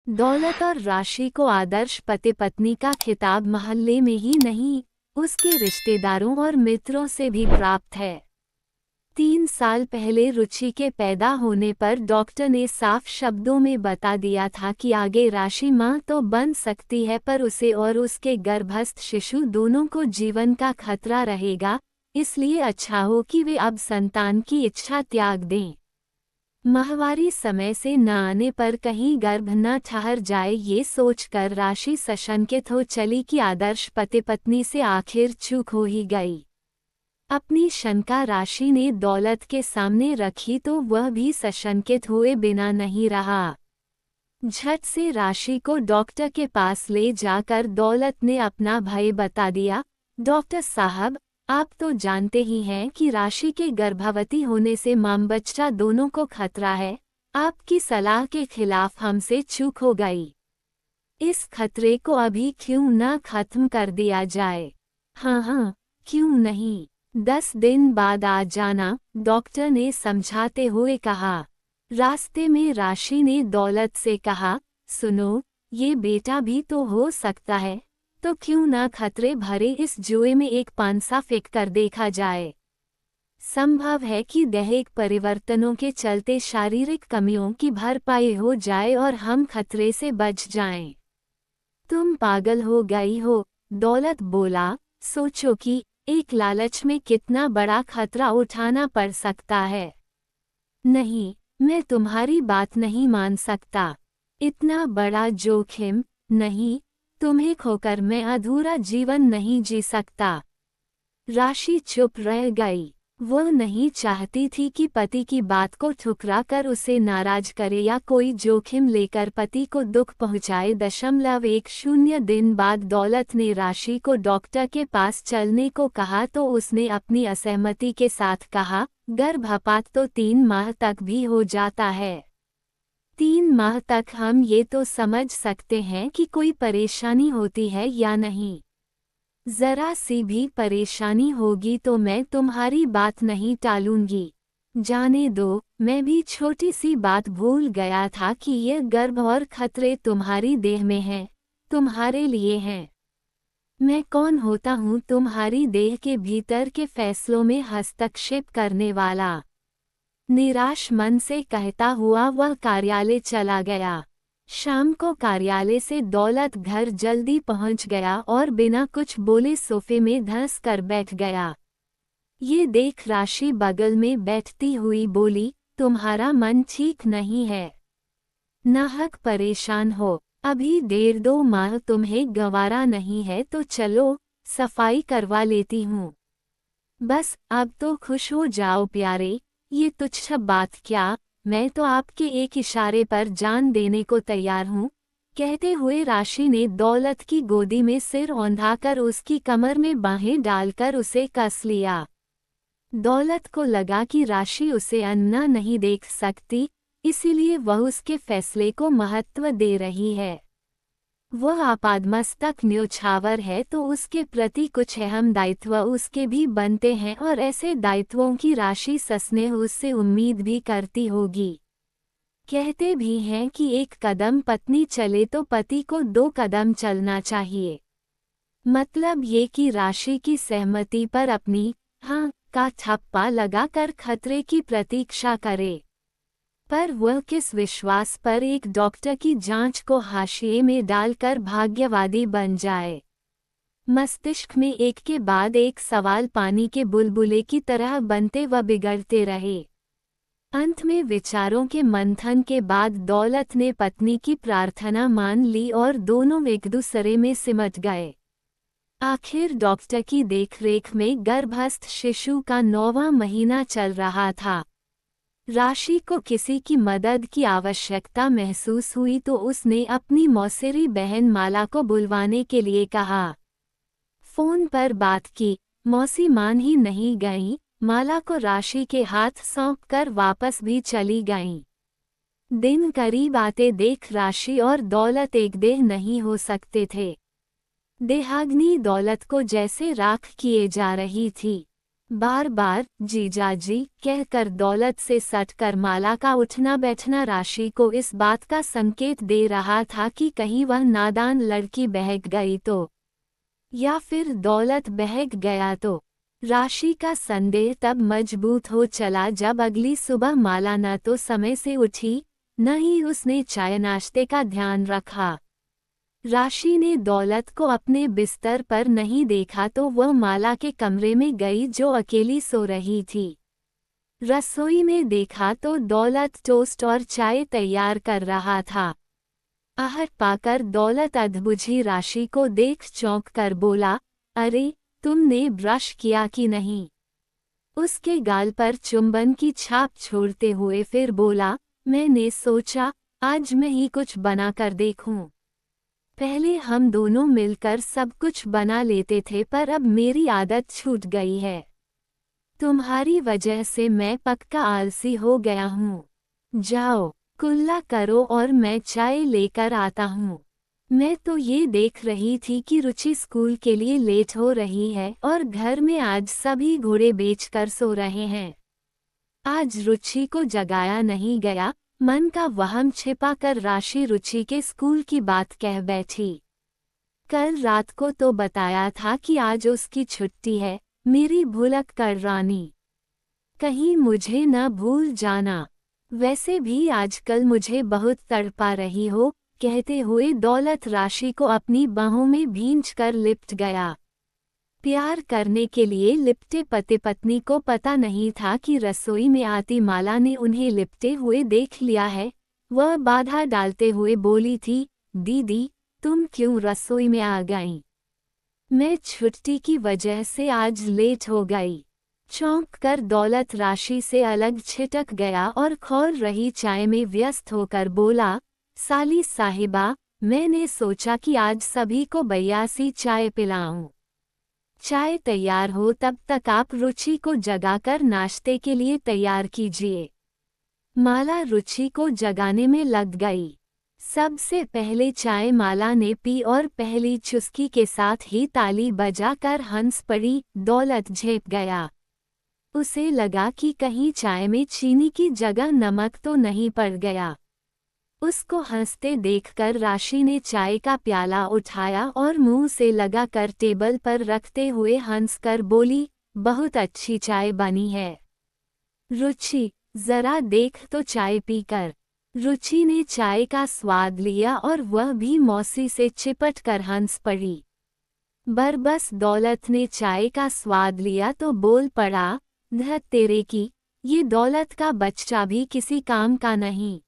दौलत और राशि को आदर्श पति पत्नी का खिताब मोहल्ले में ही नहीं, उसके रिश्तेदारों और मित्रों से भी प्राप्त है। 3 साल पहले रुचि के पैदा होने पर डॉक्टर ने साफ शब्दों में बता दिया था कि आगे राशि मां तो बन सकती है, पर उसे और उसके गर्भस्थ शिशु दोनों को जीवन का खतरा रहेगा। इसलिए अच्छा हो कि वे अब संतान की इच्छा त्याग दें। माहवारी समय से न आने पर कहीं गर्भ न ठहर जाए, ये सोचकर राशि सशंकित हो चली कि आदर्श पति पत्नी से आखिर चूक हो ही गई। अपनी शंका राशि ने दौलत के सामने रखी तो वह भी सशंकित हुए बिना नहीं रहा। झट से राशि को डॉक्टर के पास ले जाकर दौलत ने अपना भय बता दिया। डॉक्टर साहब, आप तो जानते ही हैं कि राशि के गर्भवती होने से मां बच्चा दोनों को खतरा है। आपकी सलाह के खिलाफ हमसे चूक हो गई। इस खतरे को अभी क्यों न खत्म कर दिया जाए? हाँ, क्यों नहीं, 10 दिन बाद आ जाना, डॉक्टर ने समझाते हुए कहा। रास्ते में राशि ने दौलत से कहा, सुनो, ये बेटा भी तो हो सकता है, तो क्यों ना खतरे भरे इस जुए में एक पांसा फेंक कर देखा जाए। संभव है कि दैहिक परिवर्तनों के चलते शारीरिक कमियों की भरपाई हो जाए और हम खतरे से बच जाएं। तुम पागल हो गई हो, दौलत बोला। सोचो कि एक लालच में कितना बड़ा खतरा उठाना पड़ सकता है। नहीं, मैं तुम्हारी बात नहीं मान सकता। इतना बड़ा जोखिम नहीं, तुम्हें खोकर मैं अधूरा जीवन नहीं जी सकता। राशि चुप रह गई। वह नहीं चाहती थी कि पति की बात को ठुकरा कर उसे नाराज करे या कोई जोखिम लेकर पति को दुख पहुंचाए। 1.0 दिन बाद दौलत ने राशि को डॉक्टर के पास चलने को कहा तो उसने अपनी असहमति के साथ कहा, गर्भपात तो 3 माह तक भी हो जाता है। 3 माह तक हम ये तो समझ सकते हैं कि कोई परेशानी होती है या नहीं। जरा सी भी परेशानी होगी तो मैं तुम्हारी बात नहीं टालूंगी। जाने दो, मैं भी छोटी सी बात भूल गया था कि ये गर्भ और खतरे तुम्हारी देह में हैं, तुम्हारे लिए हैं। मैं कौन होता हूँ तुम्हारी देह के भीतर के फैसलों में हस्तक्षेप करने वाला? निराश मन से कहता हुआ वह कार्यालय चला गया। शाम को कार्यालय से दौलत घर जल्दी पहुंच गया और बिना कुछ बोले सोफे में धंस कर बैठ गया। ये देख राशि बगल में बैठती हुई बोली, तुम्हारा मन ठीक नहीं है, नाहक परेशान हो। अभी 1.5-2 माह तुम्हें गंवारा नहीं है तो चलो, सफाई करवा लेती हूँ। बस अब तो खुश हो जाओ प्यारे, ये तुच्छ बात क्या, मैं तो आपके एक इशारे पर जान देने को तैयार हूँ। कहते हुए राशि ने दौलत की गोदी में सिर औंधाकर उसकी कमर में बाहें डालकर उसे कस लिया। दौलत को लगा कि राशि उसे अन्ना नहीं देख सकती, इसीलिए वह उसके फैसले को महत्व दे रही है। वह आपादमस्तक न्योछावर है तो उसके प्रति कुछ अहम दायित्व उसके भी बनते हैं और ऐसे दायित्वों की राशि सस्नेह उससे उम्मीद भी करती होगी। कहते भी हैं कि 1 कदम पत्नी चले तो पति को 2 कदम चलना चाहिए। मतलब ये कि राशि की सहमति पर अपनी हाँ का ठप्पा लगाकर खतरे की प्रतीक्षा करे। पर वह किस विश्वास पर एक डॉक्टर की जांच को हाशिए में डालकर भाग्यवादी बन जाए? मस्तिष्क में एक के बाद एक सवाल पानी के बुलबुले की तरह बनते व बिगड़ते रहे। अंत में विचारों के मंथन के बाद दौलत ने पत्नी की प्रार्थना मान ली और दोनों एक दूसरे में सिमट गए। आखिर डॉक्टर की देखरेख में गर्भस्थ शिशु का 9वां महीना चल रहा था। राशि को किसी की मदद की आवश्यकता महसूस हुई तो उसने अपनी मौसेरी बहन माला को बुलवाने के लिए कहा। फोन पर बात की, मौसी मान ही नहीं गईं, माला को राशि के हाथ सौंपकर वापस भी चली गईं। दिन करीब आते देख राशि और दौलत एक देह नहीं हो सकते थे। देहाग्नि दौलत को जैसे राख किए जा रही थी। बार बार जीजाजी कहकर दौलत से सटकर माला का उठना बैठना राशि को इस बात का संकेत दे रहा था कि कहीं वह नादान लड़की बहक गई तो, या फिर दौलत बहक गया तो। राशि का संदेह तब मजबूत हो चला जब अगली सुबह माला न तो समय से उठी, न ही उसने चाय नाश्ते का ध्यान रखा। राशि ने दौलत को अपने बिस्तर पर नहीं देखा तो वह माला के कमरे में गई जो अकेली सो रही थी। रसोई में देखा तो दौलत टोस्ट और चाय तैयार कर रहा था। आहट पाकर दौलत अधबुझी राशि को देख चौंक कर बोला, अरे तुमने ब्रश किया कि नहीं? उसके गाल पर चुंबन की छाप छोड़ते हुए फिर बोला, मैंने सोचा आज मैं ही कुछ बना कर देखूं। पहले हम दोनों मिलकर सब कुछ बना लेते थे पर अब मेरी आदत छूट गई है। तुम्हारी वजह से मैं पक्का आलसी हो गया हूँ। जाओ कुल्ला करो और मैं चाय लेकर आता हूँ। मैं तो ये देख रही थी कि रुचि स्कूल के लिए लेट हो रही है और घर में आज सभी घोड़े बेचकर सो रहे हैं। आज रुचि को जगाया नहीं गया। मन का वहम छिपाकर राशि रुचि के स्कूल की बात कह बैठी। कल रात को तो बताया था कि आज उसकी छुट्टी है, मेरी भुलक कर रानी। कहीं मुझे न भूल जाना। वैसे भी आजकल मुझे बहुत तड़पा रही हो, कहते हुए दौलत राशि को अपनी बाहों में भींचकर लिपट गया। प्यार करने के लिए लिपटे पति पत्नी को पता नहीं था कि रसोई में आती माला ने उन्हें लिपटे हुए देख लिया है। वह बाधा डालते हुए बोली थी, दीदी तुम क्यों रसोई में आ गईं? मैं छुट्टी की वजह से आज लेट हो गई। चौंक कर दौलत राशि से अलग छिटक गया और खौल रही चाय में व्यस्त होकर बोला, साली साहिबा मैंने सोचा कि आज सभी को बयासी चाय पिलाऊं। चाय तैयार हो तब तक आप रुचि को जगाकर नाश्ते के लिए तैयार कीजिए। माला रुचि को जगाने में लग गई। सबसे पहले चाय माला ने पी और पहली चुस्की के साथ ही ताली बजाकर हंस पड़ी। दौलत झेप गया। उसे लगा कि कहीं चाय में चीनी की जगह नमक तो नहीं पड़ गया। उसको हंसते देखकर राशि ने चाय का प्याला उठाया और मुंह से लगाकर टेबल पर रखते हुए हंसकर बोली, बहुत अच्छी चाय बनी है। रुचि जरा देख तो चाय पीकर। रुचि ने चाय का स्वाद लिया और वह भी मौसी से चिपट कर हंस पड़ी। बस दौलत ने चाय का स्वाद लिया तो बोल पड़ा, धत तेरे की, ये दौलत का बच्चा भी किसी काम का नहीं।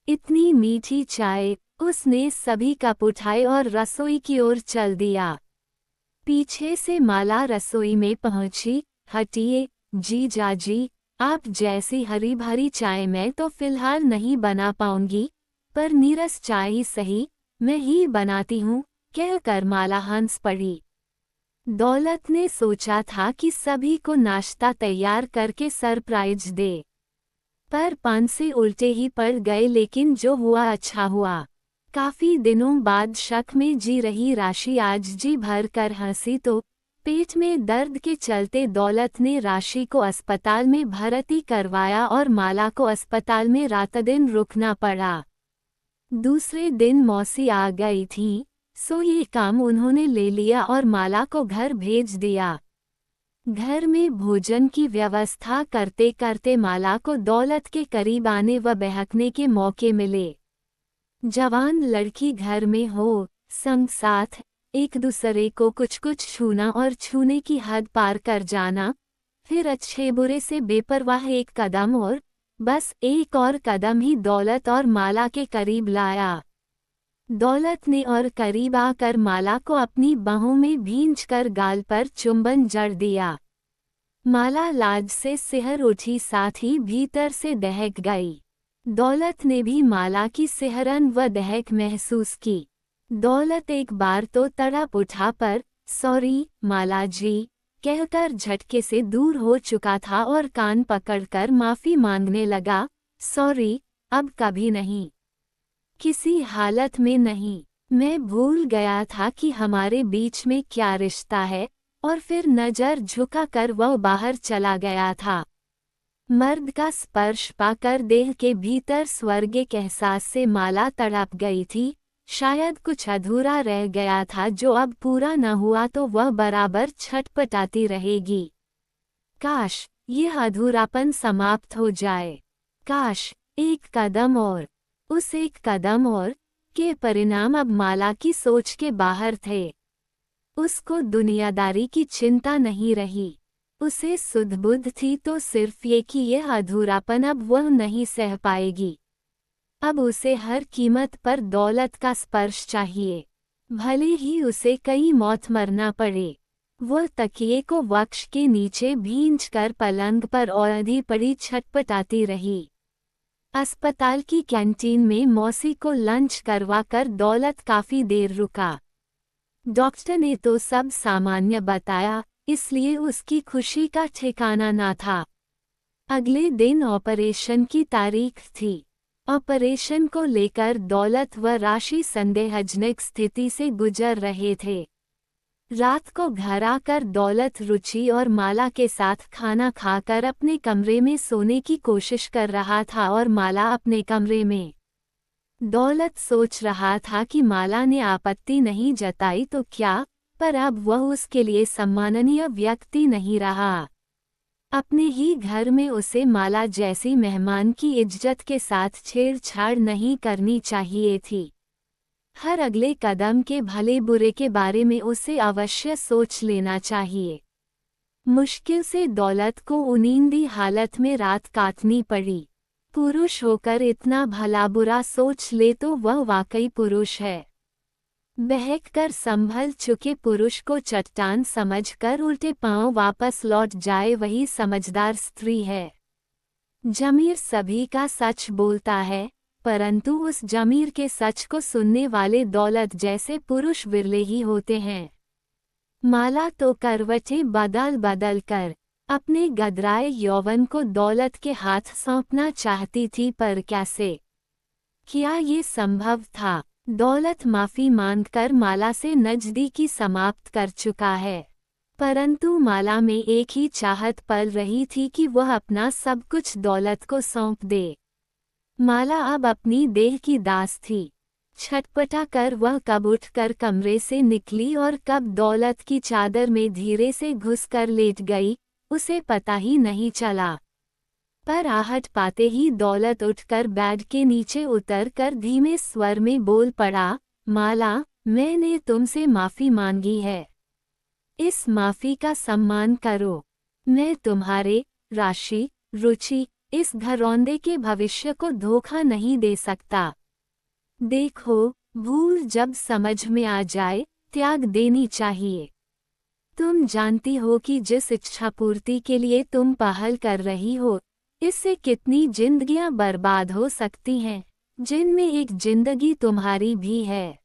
इतनी मीठी चाय। उसने सभी कप उठाए और रसोई की ओर चल दिया। पीछे से माला रसोई में पहुंची। हटिए जीजाजी, आप जैसी हरी भरी चाय मैं तो फिलहाल नहीं बना पाऊंगी, पर नीरस चाय ही सही, मैं ही बनाती हूँ, कहकर माला हंस पड़ी। दौलत ने सोचा था कि सभी को नाश्ता तैयार करके सरप्राइज दे, पर पान से उल्टे ही पड़ गए। लेकिन जो हुआ अच्छा हुआ। काफी दिनों बाद शक में जी रही राशि आज जी भर कर हंसी तो पेट में दर्द के चलते दौलत ने राशि को अस्पताल में भर्ती करवाया और माला को अस्पताल में रात दिन रुकना पड़ा। दूसरे दिन मौसी आ गई थी, सो ये काम उन्होंने ले लिया और माला को घर भेज दिया। घर में भोजन की व्यवस्था करते करते माला को दौलत के करीब आने व बहकने के मौके मिले। जवान लड़की घर में हो, संग साथ एक दूसरे को कुछ कुछ छूना और छूने की हद पार कर जाना, फिर अच्छे बुरे से बेपरवाह एक कदम और बस एक और कदम ही दौलत और माला के करीब लाया। दौलत ने और करीब आकर माला को अपनी बाहों में भींचकर गाल पर चुंबन जड़ दिया। माला लाज से सिहर उठी, साथ ही भीतर से दहक गई। दौलत ने भी माला की सिहरन व दहक महसूस की। दौलत एक बार तो तड़प उठा पर सॉरी माला जी कहकर झटके से दूर हो चुका था और कान पकड़कर माफी मांगने लगा, सॉरी, अब कभी नहीं, किसी हालत में नहीं। मैं भूल गया था कि हमारे बीच में क्या रिश्ता है, और फिर नजर झुकाकर वह बाहर चला गया था। मर्द का स्पर्श पाकर देह के भीतर स्वर्गिक एहसास से माला तड़प गई थी। शायद कुछ अधूरा रह गया था जो अब पूरा न हुआ तो वह बराबर छटपटाती रहेगी। काश यह अधूरापन समाप्त हो जाए। काश एक कदम और, उस एक कदम और के परिणाम अब माला की सोच के बाहर थे। उसको दुनियादारी की चिंता नहीं रही। उसे सुध-बुध थी तो सिर्फ ये कि यह अधूरापन अब वह नहीं सह पाएगी। अब उसे हर कीमत पर दौलत का स्पर्श चाहिए, भले ही उसे कई मौत मरना पड़े। वह तकिए को वक्ष के नीचे भींचकर पलंग पर औंधी पड़ी छटपटाती रही। अस्पताल की कैंटीन में मौसी को लंच करवाकर दौलत काफी देर रुका। डॉक्टर ने तो सब सामान्य बताया, इसलिए उसकी खुशी का ठिकाना ना था। अगले दिन ऑपरेशन की तारीख थी। ऑपरेशन को लेकर दौलत व राशि संदेहजनक स्थिति से गुजर रहे थे। रात को घर आकर दौलत रुचि और माला के साथ खाना खाकर अपने कमरे में सोने की कोशिश कर रहा था और माला अपने कमरे में। दौलत सोच रहा था कि माला ने आपत्ति नहीं जताई तो क्या, पर अब वह उसके लिए सम्माननीय व्यक्ति नहीं रहा। अपने ही घर में उसे माला जैसी मेहमान की इज्जत के साथ छेड़छाड़ नहीं करनी चाहिए थी। हर अगले कदम के भले बुरे के बारे में उसे अवश्य सोच लेना चाहिए। मुश्किल से दौलत को उनींदी हालत में रात काटनी पड़ी। पुरुष होकर इतना भला बुरा सोच ले तो वह वाकई पुरुष है। बहककर संभल चुके पुरुष को चट्टान समझकर उल्टे पांव वापस लौट जाए वही समझदार स्त्री है। जमीर सभी का सच बोलता है, परंतु उस जमीर के सच को सुनने वाले दौलत जैसे पुरुष विरले ही होते हैं। माला तो करवटें बदल बदल कर अपने गदराए यौवन को दौलत के हाथ सौंपना चाहती थी, पर कैसे? क्या ये संभव था? दौलत माफी मांगकर माला से नजदीकी समाप्त कर चुका है, परंतु माला में एक ही चाहत पल रही थी कि वह अपना सब कुछ दौलत को सौंप दे। माला अब अपनी देह की दास थी। छटपटा कर वह कब उठकर कमरे से निकली और कब दौलत की चादर में धीरे से घुसकर लेट गई, उसे पता ही नहीं चला। पर आहट पाते ही दौलत उठकर बेड के नीचे उतरकर धीमे स्वर में बोल पड़ा, माला, मैंने तुमसे माफी मांगी है। इस माफी का सम्मान करो। मैं तुम्हारे राशि, रुचि, इस घरौंदे के भविष्य को धोखा नहीं दे सकता। देखो, भूल जब समझ में आ जाए, त्याग देनी चाहिए। तुम जानती हो कि जिस इच्छा पूर्ति के लिए तुम पहल कर रही हो, इससे कितनी जिंदगियां बर्बाद हो सकती हैं, जिनमें एक जिंदगी तुम्हारी भी है।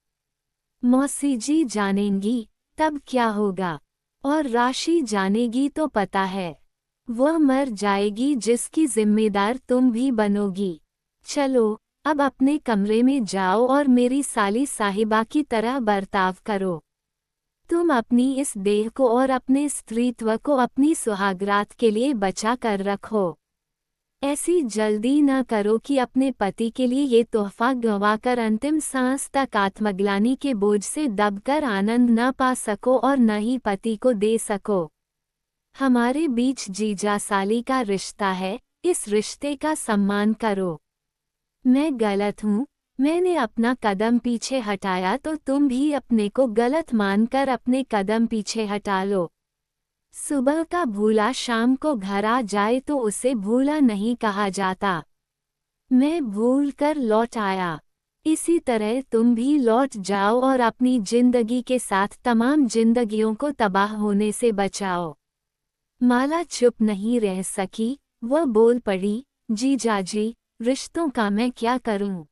मौसी जी जानेंगी तब क्या होगा, और राशि जानेगी तो पता है, वह मर जाएगी जिसकी जिम्मेदार तुम भी बनोगी। चलो, अब अपने कमरे में जाओ और मेरी साली साहिबा की तरह बर्ताव करो। तुम अपनी इस देह को और अपने स्त्रीत्व को अपनी सुहागरात के लिए बचा कर रखो। ऐसी जल्दी न करो कि अपने पति के लिए ये तोहफा गंवाकर अंतिम सांस तक आत्मग्लानि के बोझ से दबकर आनंद न पा सको और न ही पति को दे सको। हमारे बीच जीजा साली का रिश्ता है, इस रिश्ते का सम्मान करो। मैं गलत हूँ, मैंने अपना कदम पीछे हटाया तो तुम भी अपने को गलत मानकर अपने कदम पीछे हटा लो। सुबह का भूला शाम को घर आ जाए तो उसे भूला नहीं कहा जाता। मैं भूल कर लौट आया, इसी तरह तुम भी लौट जाओ और अपनी जिंदगी के साथ तमाम जिंदगियों को तबाह होने से बचाओ। माला चुप नहीं रह सकी, वह बोल पड़ी, जीजाजी, रिश्तों का मैं क्या करूं?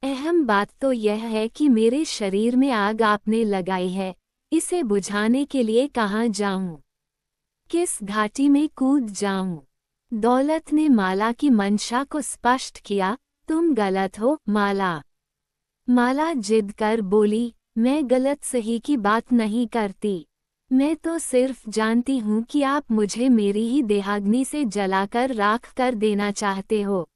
अहम बात तो यह है कि मेरे शरीर में आग आपने लगाई है, इसे बुझाने के लिए कहाँ जाऊं? किस घाटी में कूद जाऊं? दौलत ने माला की मंशा को स्पष्ट किया, तुम गलत हो, माला। माला जिद कर बोली, मैं गलत सही की बात नहीं करती। मैं तो सिर्फ जानती हूँ कि आप मुझे मेरी ही देहाग्नि से जलाकर राख कर देना चाहते हो।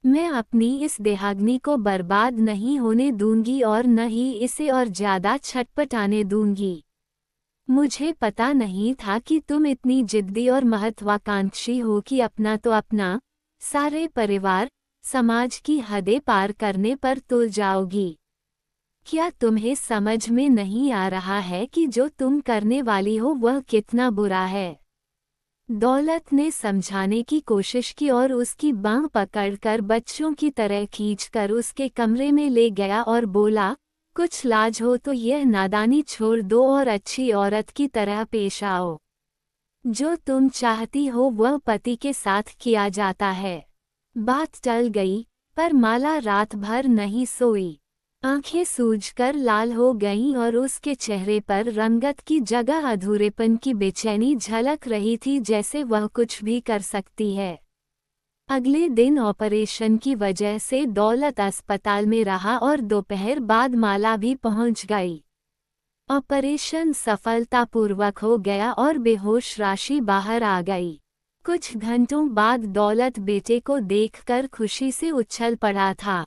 मैं अपनी इस देहाग्नि को बर्बाद नहीं होने दूंगी और न ही इसे और ज्यादा छटपटाने दूंगी। मुझे पता नहीं था कि तुम इतनी जिद्दी और महत्वाकांक्षी हो कि अपना तो अपना, सारे परिवार, समाज की हदें पार करने पर तुल जाओगी। क्या तुम्हें समझ में नहीं आ रहा है कि जो तुम करने वाली हो वह कितना बुरा है? दौलत ने समझाने की कोशिश की और उसकी बांह पकड़कर बच्चों की तरह खींचकर उसके कमरे में ले गया और बोला, कुछ लाज हो तो यह नादानी छोड़ दो और अच्छी औरत की तरह पेश आओ। जो तुम चाहती हो वह पति के साथ किया जाता है। बात टल गई, पर माला रात भर नहीं सोई। आंखें सूजकर लाल हो गईं और उसके चेहरे पर रंगत की जगह अधूरेपन की बेचैनी झलक रही थी, जैसे वह कुछ भी कर सकती है। अगले दिन ऑपरेशन की वजह से दौलत अस्पताल में रहा और दोपहर बाद माला भी पहुंच गई। ऑपरेशन सफलतापूर्वक हो गया और बेहोश राशि बाहर आ गई। कुछ घंटों बाद दौलत बेटे को देखकर खुशी से उछल पड़ा था।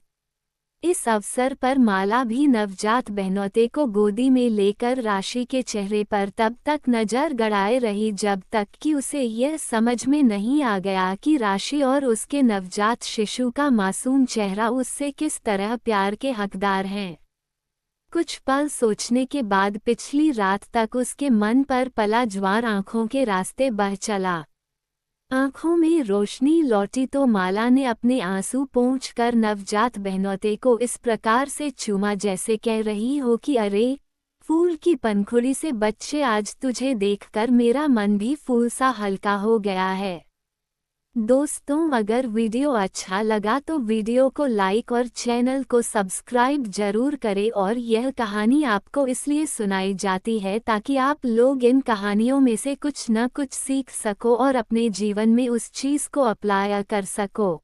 इस अवसर पर माला भी नवजात बहनोते को गोदी में लेकर राशि के चेहरे पर तब तक नजर गड़ाए रही जब तक कि उसे यह समझ में नहीं आ गया कि राशि और उसके नवजात शिशु का मासूम चेहरा उससे किस तरह प्यार के हकदार हैं। कुछ पल सोचने के बाद पिछली रात तक उसके मन पर पला ज्वार आंखों के रास्ते बह चला। आंखों में रोशनी लौटी तो माला ने अपने आंसू पोंछकर नवजात बहनोते को इस प्रकार से चूमा जैसे कह रही हो कि अरे फूल की पंखुड़ी से बच्चे, आज तुझे देखकर मेरा मन भी फूल सा हल्का हो गया है। दोस्तों, अगर वीडियो अच्छा लगा तो वीडियो को लाइक और चैनल को सब्सक्राइब जरूर करें। और यह कहानी आपको इसलिए सुनाई जाती है ताकि आप लोग इन कहानियों में से कुछ न कुछ सीख सको और अपने जीवन में उस चीज़ को अप्लाई कर सको।